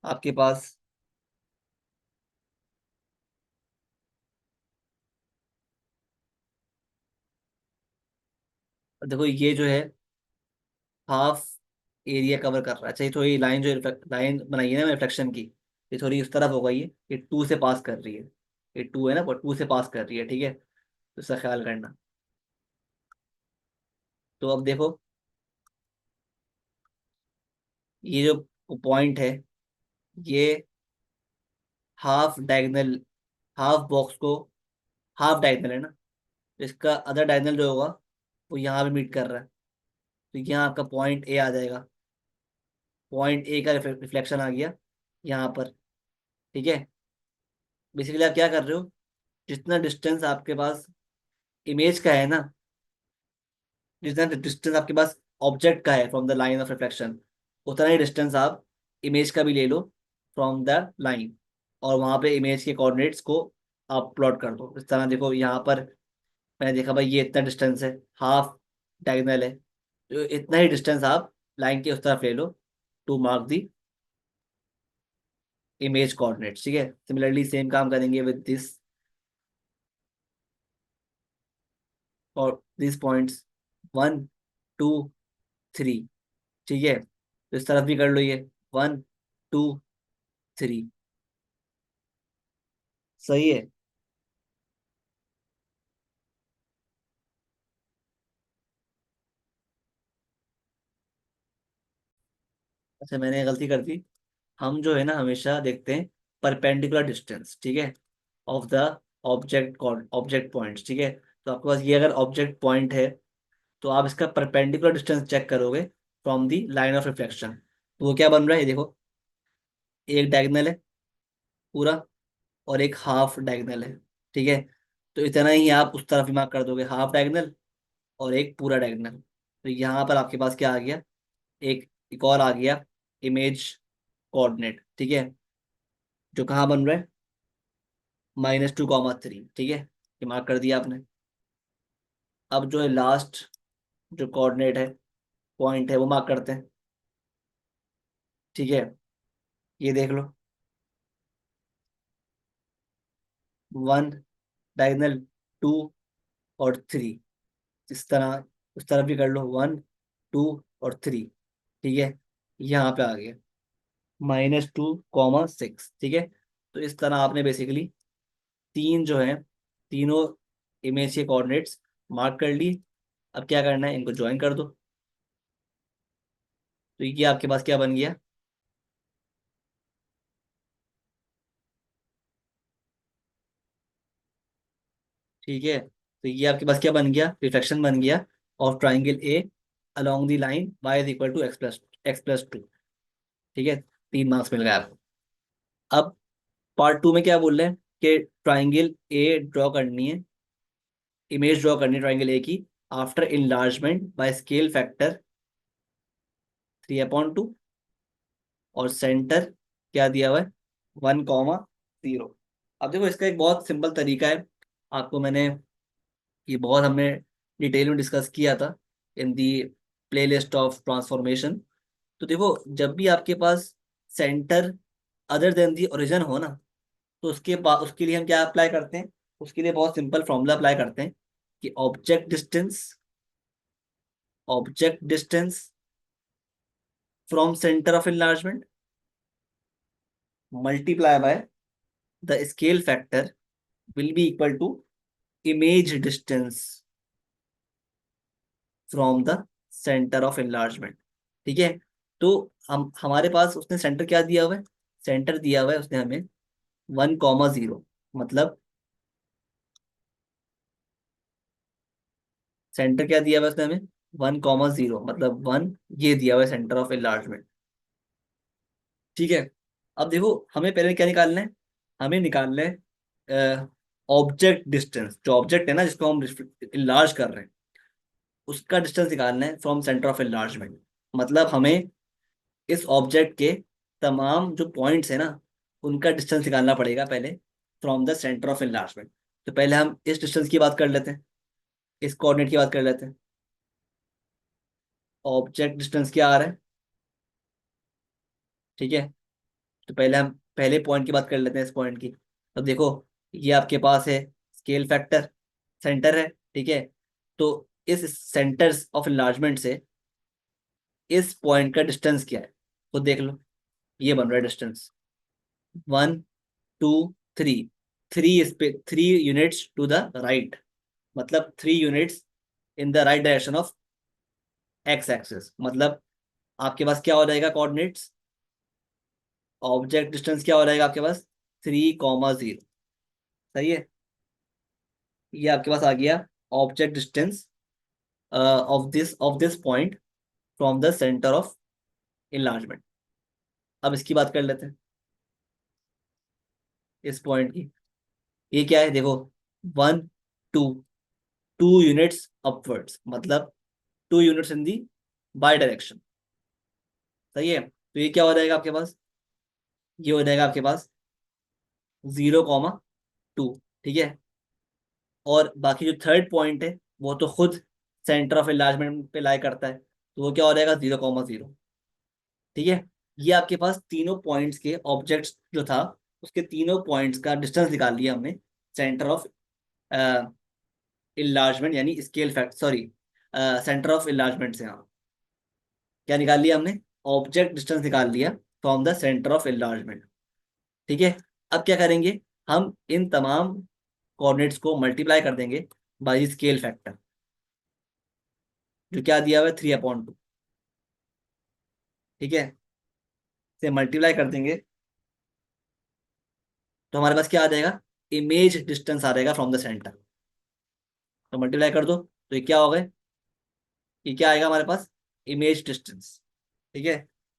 आपके पास देखो ये जो है हाफ एरिया कवर कर रहा है। अच्छा, ये थोड़ी लाइन जो लाइन बनाई है ना रिफ्लेक्शन की, ये थोड़ी उस तरफ हो गई है, ये 2 से पास कर रही है। ये 2 है ना, 2 से पास कर रही है, ठीक है। तो इसका ख्याल करना। तो अब देखो, ये जो पॉइंट है, ये हाफ डायगनल, हाफ बॉक्स को, हाफ डायगनल है ना, तो इसका अदर डायगनल जो होगा वो यहाँ पे मीट कर रहा है। तो यहाँ आपका पॉइंट ए आ जाएगा, पॉइंट ए का रिफ्लेक्शन आ गया यहाँ पर, ठीक है। बेसिकली आप क्या कर रहे हो, जितना डिस्टेंस आपके पास इमेज का है ना, जितना डिस्टेंस आपके पास ऑब्जेक्ट का है from the line of reflection, उतना ही डिस्टेंस आप इमेज का भी ले लो फ्रॉम द लाइन, और वहां पे इमेज के कोऑर्डिनेट्स को आप प्लॉट कर दो। इस तरह देखो यहाँ पर मैंने देखा भाई ये इतना डिस्टेंस है, हाफ डायगोनल है, तो इतना ही डिस्टेंस आप लाइन के उस तरफ ले लो to mark the image coordinates, ठीक है। सिमिलरली सेम काम करेंगे विद दिस और दिस पॉइंट्स 1 2 3, ठीक है। तो इस तरफ भी कर लो, ये 1 2 3, सही है। अच्छा, मैंने गलती कर दी। हम जो है ना हमेशा देखते हैं परपेंडिकुलर डिस्टेंस, ठीक है, ऑफ द ऑब्जेक्ट पॉइंट्स, ठीक है। तो आपके पास ये अगर ऑब्जेक्ट पॉइंट है, तो आप इसका परपेंडिकुलर डिस्टेंस चेक करोगे from the line of reflection. तो वो क्या बन रहा है, ये देखो, एक डायगोनल है पूरा, और एक हाफ डायगोनल है, ठीक है। तो इतना ही आप उस तरफ भी मार्क कर दोगे, हाफ डायगोनल और एक पूरा डायगोनल। तो यहाँ पर आपके पास क्या आ गया, एक और आ गया इमेज कोऑर्डिनेट, ठीक है, जो कहाँ बन रहा है, -2, 3, ठीक है। ये मार्क कर दिया आपने। अब जो है लास्ट जो कोऑर्डिनेट है, पॉइंट है, वो मार्क करते हैं, ठीक है। ये देख लो, 1 डायगोनल, 2 और 3, इस तरह उस तरफ भी कर लो, 1 2 और 3। ठीक है, यहाँ पे आ गया -2 6। ठीक है, तो इस तरह आपने बेसिकली तीन जो है, तीनों इमेज के कोऑर्डिनेट्स मार्क कर ली। अब क्या करना है, इनको ज्वाइन कर दो। तो ये आपके पास क्या बन गया, ठीक है, तो ये आपके पास क्या बन गया, रिफ्लेक्शन बन गया of triangle A along the line y is equal to x plus 2। ठीक है, 3 मार्क्स मिल गए आपको। अब पार्ट 2 में क्या बोल रहे हैं कि ट्राइंगल ए ड्रॉ करनी है, इमेज ड्रॉ करनी है ट्राइंगल ए की, after enlargement by scale factor 3/2, और सेंटर क्या दिया हुआ है, 1,0। अब देखो इसका एक बहुत सिंपल तरीका है, आपको मैंने ये बहुत हमने डिटेल में डिस्कस किया था in the playlist of transformation. तो देखो, जब भी आपके पास centre other than the origin हो ना, तो उसके लिए हम क्या अप्लाई करते हैं, उसके लिए बहुत सिंपल फॉर्मूला अप्लाई करते हैं कि object distance from centre of enlargement multiply by the scale factor will be equal to image distance from the centre of enlargement. ठीक है, तो हम हमारे पास उसने सेंटर क्या दिया हुआ है, सेंटर दिया हुआ है उसने हमें 1,0। मतलब सेंटर क्या दिया हुआ है उसने हमें, 1,0, मतलब 1 ये दिया हुआ है सेंटर ऑफ एनलार्जमेंट। ठीक है, अब देखो हमें पहले क्या निकालना है, हमें निकालना है ऑब्जेक्ट डिस्टेंस, जो ऑब्जेक्ट है ना जिसको हम इनलार्ज कर रहे हैं, उसका डिस्टेंस निकालना है फ्रॉम सेंटर ऑफ एनलार्जमेंट। मतलब हमें इस ऑब्जेक्ट के तमाम जो पॉइंट्स है ना, उनका डिस्टेंस निकालना पड़ेगा पहले from the centre of enlargement. तो पहले हम इस डिस्टेंस की बात कर लेते हैं, इस कोऑर्डिनेट की बात कर लेते हैं। ऑब्जेक्ट डिस्टेंस क्या आ रहा है, ठीक है, तो पहले हम पहले पॉइंट की बात कर लेते हैं, इस पॉइंट की। अब देखो, ये आपके पास है स्केल फैक्टर, सेंटर है, ठीक है, तो इस सेंटर ऑफ इनलार्जमेंट से इस पॉइंट का डिस्टेंस क्या है, खुद देख लो। ये बन रहा है distance 1 2 3, 3 units to the right, मतलब 3 units in the right direction of x axis. मतलब आपके पास क्या हो जाएगा कोऑर्डिनेट्स, ऑब्जेक्ट डिस्टेंस क्या हो जाएगा आपके पास, 3,0। सही है, ये आपके पास आ गया object distance of this point from the centre of enlargement. अब इसकी बात कर लेते हैं, इस पॉइंट की। ये क्या है देखो, 1 2, 2 यूनिट्स अपवर्ड्स, मतलब 2 units in the by direction. सही है, तो ये क्या हो जाएगा आपके पास, ये हो जाएगा आपके पास 0,2। ठीक है, और बाकी जो थर्ड पॉइंट है वो तो खुद सेंटर ऑफ एनलार्जमेंट पे लाई करता है, तो वो क्या हो जाएगा 0,0। ठीक है, ये आपके पास तीनों पॉइंट्स के ऑब्जेक्ट्स जो था, उसके तीनों पॉइंट्स का डिस्टेंस निकाल लिया हमने सेंटर ऑफ इनलार्जमेंट, यानी scale fact, sorry, centre of enlargement से। हाँ, क्या निकाल लिया हमने, ऑब्जेक्ट डिस्टेंस निकाल लिया from the centre of enlargement. ठीक है, अब क्या करेंगे, हम इन तमाम कोऑर्डिनेट्स को मल्टीप्लाई कर देंगे बाय स्केल फैक्टर, जो क्या दिया हुआ है 3/2। ठीक है, से मल्टीप्लाई कर देंगे तो हमारे पास क्या आ जाएगा, इमेज डिस्टेंस आ जाएगा फ्रॉम द सेंटर। तो मल्टीप्लाई कर दो तो ये क्या हो गए, ये क्या आएगा हमारे पास, इमेज डिस्टेंस। ठीक है,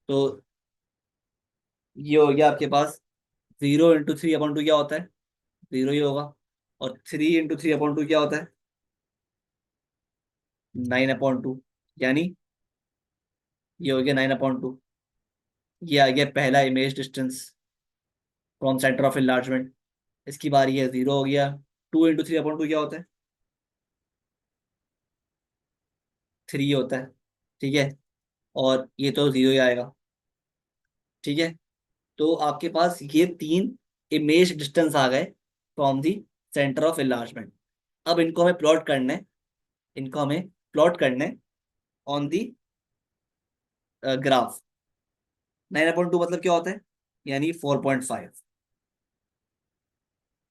तो ये हो गया आपके पास 0 × 3/2 क्या होता है, 0 ही होगा, और 3 × 3/2 क्या होता है, 9/2, यानी ये हो गया 9/2। ये आ गया पहला image distance from centre of enlargement. इसकी बारी है, 0 हो गया। 2 × 3/2 क्या होता है, 3 होता है। ठीक है, और ये तो 0 ही आएगा। ठीक है, तो आपके पास ये तीन इमेज डिस्टेंस आ गए from the centre of enlargement. अब इनको हमें प्लॉट करना है, इनको हमें प्लॉट करने ऑन दी ग्राफ। 9/2 मतलब क्या होता है, यानी 4.5,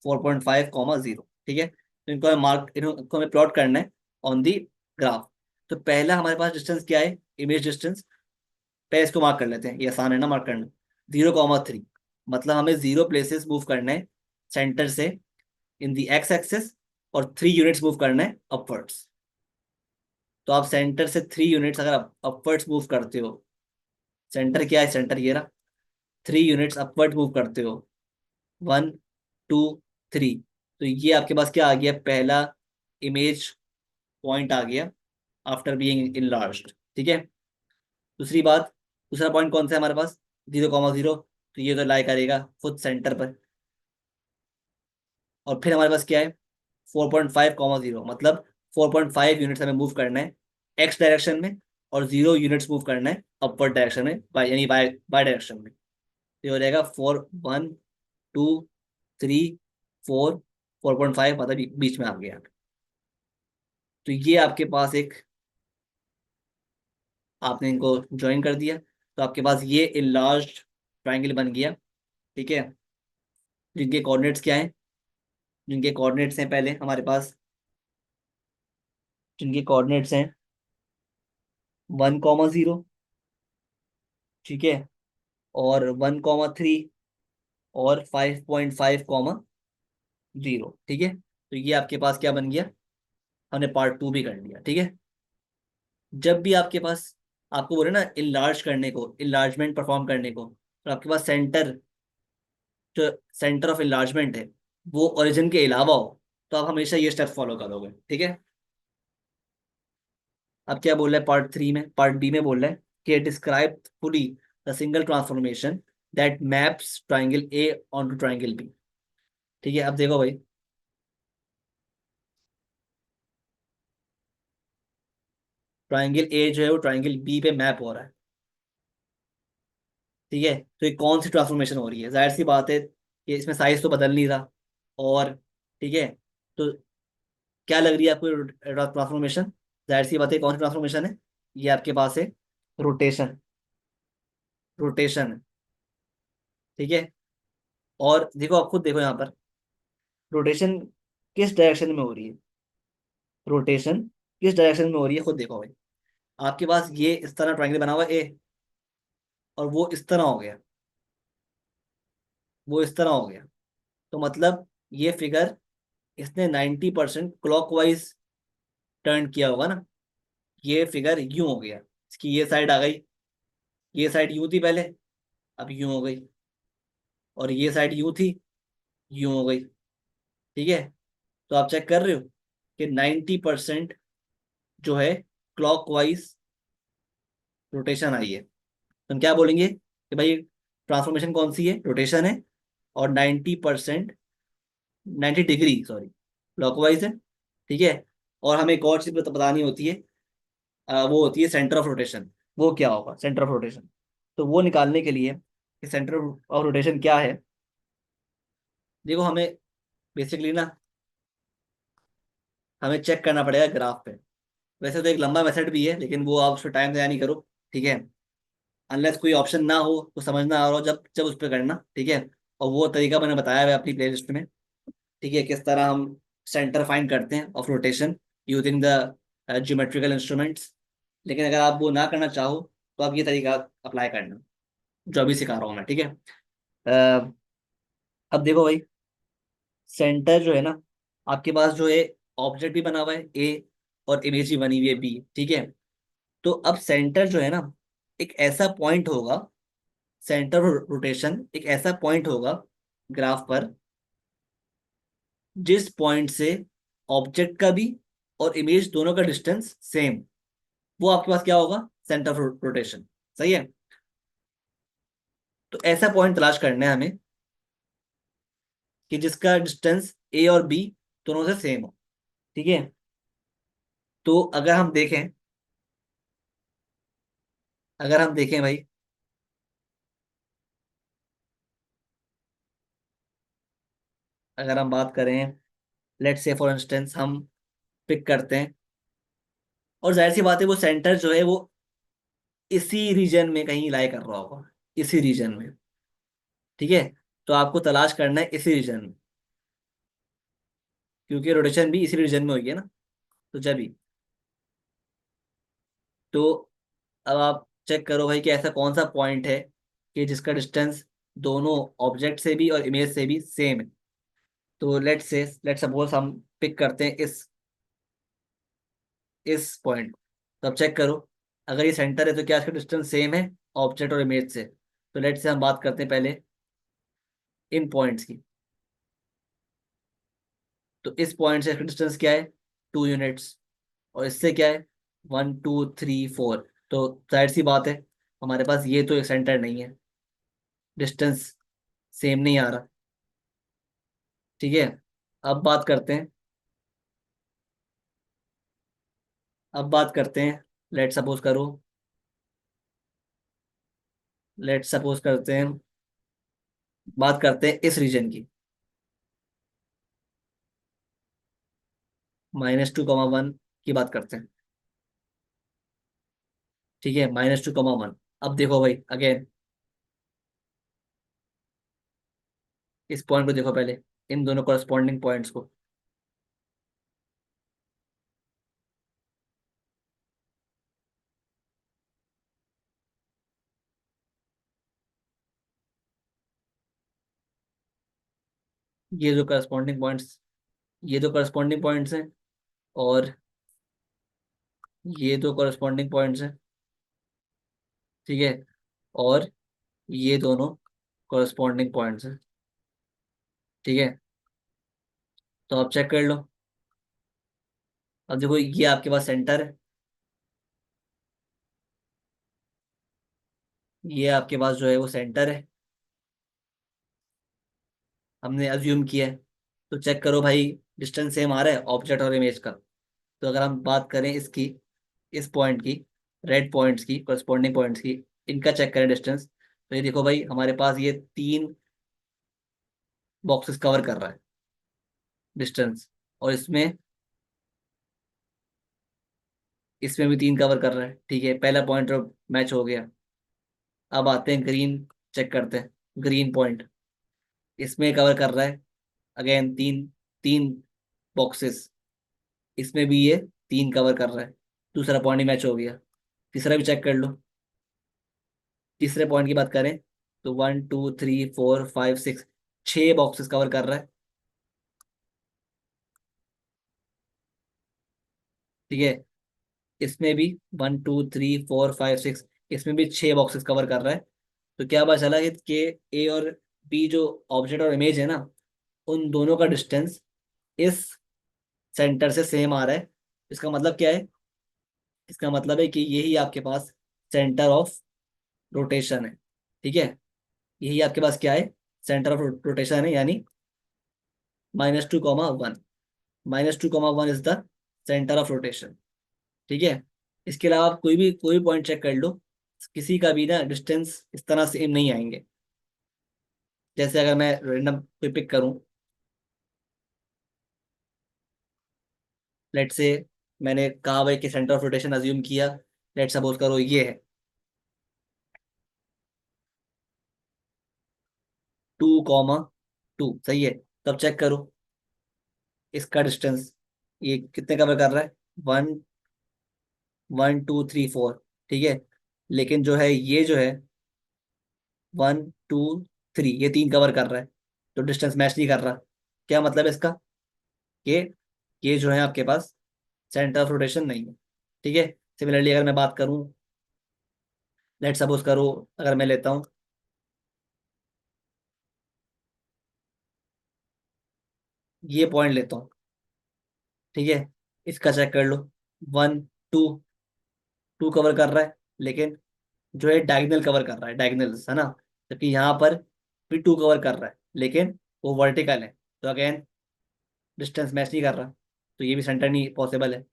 4.5, 0, ठीक है। तो इनको हमें मार्क, इनको हमें प्लॉट करना है ऑन दी ग्राफ। तो पहला हमारे पास डिस्टेंस क्या है, इमेज डिस्टेंस। पहले इसको मार्क कर लेते हैं, ये आसान है ना मार्क करना। 0,3 मतलब हमें 0 प्लेसेस मूव करना है सेंटर से इन दी एक्स एक्सेस, और 3 यूनिट्स मूव करना है अपवर्ड्स। तो आप सेंटर से 3 यूनिट्स अगर अपवर्ड्स मूव करते हो, सेंटर क्या है, सेंटर ये रहा, 3 यूनिट्स अपवर्ड मूव करते हो, 1, 2, 3, तो ये आपके पास क्या आ गया, पहला इमेज पॉइंट आ गया आफ्टर बीइंग इनलार्ज्ड, ठीक है। दूसरी बात, दूसरा पॉइंट कौन सा है हमारे पास, 0,0, तो ये तो लाई करेगा खुद सेंटर पर। और फिर हमारे पास क्या है, 4.5, 0 मतलब 4.5 यूनिट्स हमें मूव करना है एक्स डायरेक्शन में, और 0 यूनिट्स मूव करना है अपवर्ड डायरेक्शन में, यानी बाय बाय डायरेक्शन में। तो ये हो जाएगा 4, 1, 2, 3, 4, 4.5, मतलब बीच में आ गया। तो ये आपके पास एक, आपने इनको ज्वाइन कर दिया, तो आपके पास ये इनलार्ज्ड ट्राइंगल बन गया, ठीक है। जिनके कोऑर्डिनेट्स क्या हैं, जिनके कोऑर्डिनेट्स हैं पहले हमारे पास, जिनके कोऑर्डिनेट्स हैं 1,0, ठीक है, और 1,3, और 5.5, 0, ठीक है। तो ये आपके पास क्या बन गया, हमने पार्ट 2 भी कर लिया, ठीक है। जब भी आपके पास, आपको बोले ना इनलार्ज करने को, इनलार्जमेंट परफॉर्म करने को, तो आपके पास सेंटर, जो सेंटर ऑफ इनलार्जमेंट है, वो ओरिजिन के अलावा हो, तो आप हमेशा ये स्टेप फॉलो करोगे, ठीक है। अब क्या बोल रहा है पार्ट 3 में, पार्ट बी में बोल रहा है कि describe fully the single transformation that maps triangle A onto triangle B, ठीक है। अब देखो भाई, ट्राइंगल ए जो है वो ट्राइंगल बी पे मैप हो रहा है, ठीक है। तो ये कौन सी ट्रांसफॉर्मेशन हो रही है, जाहिर सी बात है कि इसमें साइज तो बदल नहीं रहा, और ठीक है, तो क्या लग रही है आपको ट्रांसफॉर्मेशन, जाहिर सी बात है कौन सी ट्रांसफॉर्मेशन है, ये आपके पास है रोटेशन, रोटेशन है, ठीक है। और देखो आप खुद देखो यहाँ पर, रोटेशन किस डायरेक्शन में हो रही है, रोटेशन किस डायरेक्शन में हो रही है, खुद देखो भाई। आपके पास ये इस तरह ट्राइंगल बना हुआ है ए, और वो इस तरह हो गया, वो इस तरह हो गया, तो मतलब ये फिगर इसने 90% क्लॉकवाइज टर्न किया होगा ना, ये फिगर यूं हो गया, इसकी ये साइड आ गई, ये साइड यूं थी पहले, अब यूं हो गई, और ये साइड यूं थी, यूं हो गई, ठीक है। तो आप चेक कर रहे हो कि 90% जो है क्लॉकवाइज रोटेशन आई है। तो हम क्या बोलेंगे कि भाई ट्रांसफॉर्मेशन कौन सी है, रोटेशन है, और 90%, 90 डिग्री सॉरी, क्लॉकवाइज है, ठीक है। और हमें एक और चीज बतानी होती है, वो होती है सेंटर ऑफ रोटेशन। वो क्या होगा सेंटर ऑफ रोटेशन, तो वो निकालने के लिए कि सेंटर ऑफ रोटेशन क्या है, देखो हमें बेसिकली ना, हमें चेक करना पड़ेगा ग्राफ पे। वैसे तो एक लंबा मेथड भी है, लेकिन वो आप उस पर टाइम ज़ाया नहीं करो, ठीक है। अनलेस कोई ऑप्शन ना हो तो समझ ना आ रहा हो, जब जब उस पर करना, ठीक है। और वो तरीका मैंने बताया है अपनी प्लेलिस्ट में, ठीक है, किस तरह हम सेंटर फाइंड करते हैं of rotation using the geometrical instruments. लेकिन अगर आप वो ना करना चाहो, तो आप ये तरीका अप्लाई करना जो अभी सिखा रहा हूँ मैं, ठीक है। अ, अब देखो भाई, सेंटर जो है ना, आपके पास जो है ऑब्जेक्ट भी बना हुआ है ए, और इमेज भी बनी हुई है बी, ठीक है। तो अब सेंटर जो है ना, एक ऐसा पॉइंट होगा, सेंटर रोटेशन एक ऐसा पॉइंट होगा ग्राफ पर, जिस पॉइंट से ऑब्जेक्ट का भी और इमेज दोनों का डिस्टेंस सेम, वो आपके पास क्या होगा, सेंटर ऑफ रोटेशन, सही है। तो ऐसा पॉइंट तलाश करना है हमें कि जिसका डिस्टेंस ए और बी दोनों से सेम हो, ठीक है। तो अगर हम देखें भाई, अगर हम बात करें, लेट्स से फॉर इंस्टेंस हम पिक करते हैं और जाहिर सी बात है वो सेंटर जो है वो इसी रीजन में कहीं लाई कर रहा होगा, इसी रीजन में। ठीक है, तो आपको तलाश करना है इसी रीजन में, क्योंकि रोटेशन भी इसी रीजन में होगी है ना। तो जब भी, तो अब आप चेक करो भाई कि ऐसा कौन सा पॉइंट है कि जिसका डिस्टेंस दोनों ऑब्जेक्ट से भी और इमेज से भी सेम है। तो लेट सपोज हम पिक करते हैं इस पॉइंट। तो अब चेक करो, अगर ये सेंटर है तो क्या इसका डिस्टेंस सेम है ऑब्जेक्ट और इमेज से। तो लेट से हम बात करते हैं पहले इन पॉइंट्स की। तो इस पॉइंट से इसका डिस्टेंस क्या है, 2 यूनिट्स। और इससे क्या है, 1 2 3 4। तो जाहिर सी बात है हमारे पास ये तो एक सेंटर नहीं है, डिस्टेंस सेम नहीं आ रहा। ठीक है, अब बात करते हैं, अब बात करते हैं लेट सपोज करो, लेट सपोज करते हैं, बात करते हैं इस रीजन की, -2, 1 की बात करते हैं। ठीक है, -2, 1। अब देखो भाई अगेन, इस पॉइंट को देखो पहले, इन दोनों कॉरस्पॉन्डिंग पॉइंट्स को। ये जो करस्पॉन्डिंग पॉइंट्स, ये जो करस्पॉन्डिंग पॉइंट्स हैं, और ये दो करस्पॉन्डिंग पॉइंट्स हैं। ठीक है, और ये दोनों करस्पॉन्डिंग पॉइंट्स हैं। ठीक है, तो आप चेक कर लो। अब देखो ये आपके पास सेंटर है, ये आपके पास जो है वो सेंटर है, हमने अज्यूम किया है। तो चेक करो भाई, डिस्टेंस सेम आ रहा है ऑब्जेक्ट और इमेज का। तो अगर हम बात करें इसकी, इस पॉइंट की, रेड पॉइंट्स की, करस्पॉन्डिंग पॉइंट्स की, इनका चेक करें डिस्टेंस। तो ये देखो भाई हमारे पास ये 3 बॉक्सेस कवर कर रहा है डिस्टेंस, और इसमें, इसमें भी 3 कवर कर रहा है। ठीक है, पहला पॉइंट मैच हो गया। अब आते हैं ग्रीन, चेक करते हैं ग्रीन पॉइंट, इसमें कवर कर रहा है अगेन 3 3 बॉक्सेस, इसमें भी ये 3 कवर कर रहा है। दूसरा पॉइंट ही मैच हो गया। तीसरा भी चेक कर लो, तीसरे पॉइंट की बात करें तो 1 2 3 4 5 6, 6 बॉक्सेस कवर कर रहा है। ठीक है, इसमें भी 1 2 3 4 5 6, इसमें भी 6 बॉक्सेस कवर कर रहा है। तो क्या पता चला कि ए और बी जो ऑब्जेक्ट और इमेज है ना, उन दोनों का डिस्टेंस इस सेंटर से सेम आ रहा है। इसका मतलब क्या है, इसका मतलब है कि यही आपके पास सेंटर ऑफ रोटेशन है। ठीक है, यही आपके पास क्या है, सेंटर ऑफ रोटेशन है, यानी -2, 1। -2, 1 is the centre of rotation. ठीक है, इसके अलावा आप कोई भी पॉइंट चेक कर लो, किसी का भी ना डिस्टेंस इस तरह सेम नहीं आएंगे। जैसे अगर मैं रैंडम कोई पिक करूं, लेट से, मैंने कहा भाई कि सेंटर ऑफ रोटेशन अज्यूम किया, लेट सपोज करो ये है 2, 2, सही है। तब चेक करो इसका डिस्टेंस, ये कितने कवर कर रहा है, 1 1 2 3 4। ठीक है, लेकिन जो है ये जो है 1 2 3, ये 3 कवर कर रहा है, तो डिस्टेंस मैच नहीं कर रहा। क्या मतलब है इसका, कि ये जो है आपके पास सेंटर ऑफ रोटेशन नहीं है। ठीक है, सिमिलरली अगर मैं बात करूं, लेट सपोज करो, अगर मैं लेता हूँ ये पॉइंट लेता हूँ। ठीक है, इसका चेक कर लो, 1 2 कवर कर रहा है, लेकिन जो है डायगनल कवर कर रहा है, डायगनल्स है ना। जबकि यहाँ पर भी 2 कवर कर रहा है, लेकिन वो वर्टिकल है। तो अगेन डिस्टेंस मैच नहीं कर रहा, तो ये भी सेंटर नहीं पॉसिबल है।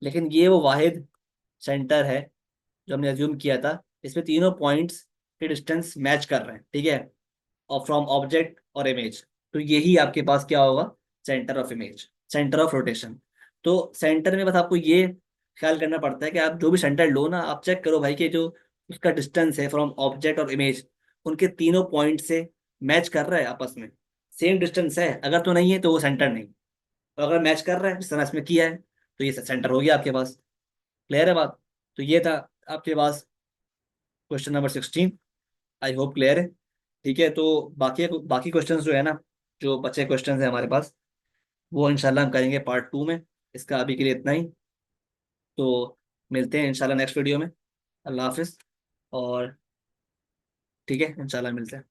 लेकिन ये वो वाहिद सेंटर है जो हमने अज्यूम किया था, इसमें तीनों पॉइंट्स के डिस्टेंस मैच कर रहे हैं। ठीक है, और फ्रॉम ऑब्जेक्ट और इमेज। तो यही आपके पास क्या होगा, centre of image, centre of rotation. तो सेंटर में बस आपको ये ख्याल करना पड़ता है कि आप जो भी सेंटर लो ना, आप चेक करो भाई कि जो उसका डिस्टेंस है फ्रॉम ऑब्जेक्ट और इमेज, उनके तीनों पॉइंट से मैच कर रहा है आपस में, सेम डिस्टेंस है, अगर तो नहीं है तो वो सेंटर नहीं, तो अगर मैच कर रहा है जिस तरह इसमें किया है तो ये सेंटर हो गया आपके पास। क्लियर है बात? तो ये था आपके पास question number 16। I hope clear है। ठीक है, तो बाकी बाकी क्वेश्चंस जो है ना, जो बचे क्वेश्चंस है हमारे पास, वो इंशाल्लाह हम करेंगे पार्ट 2 में। इसका अभी के लिए इतना ही। तो मिलते हैं इंशाल्लाह नेक्स्ट वीडियो में। अल्लाह हाफिज़। और ठीक है, इंशाल्लाह मिलते हैं।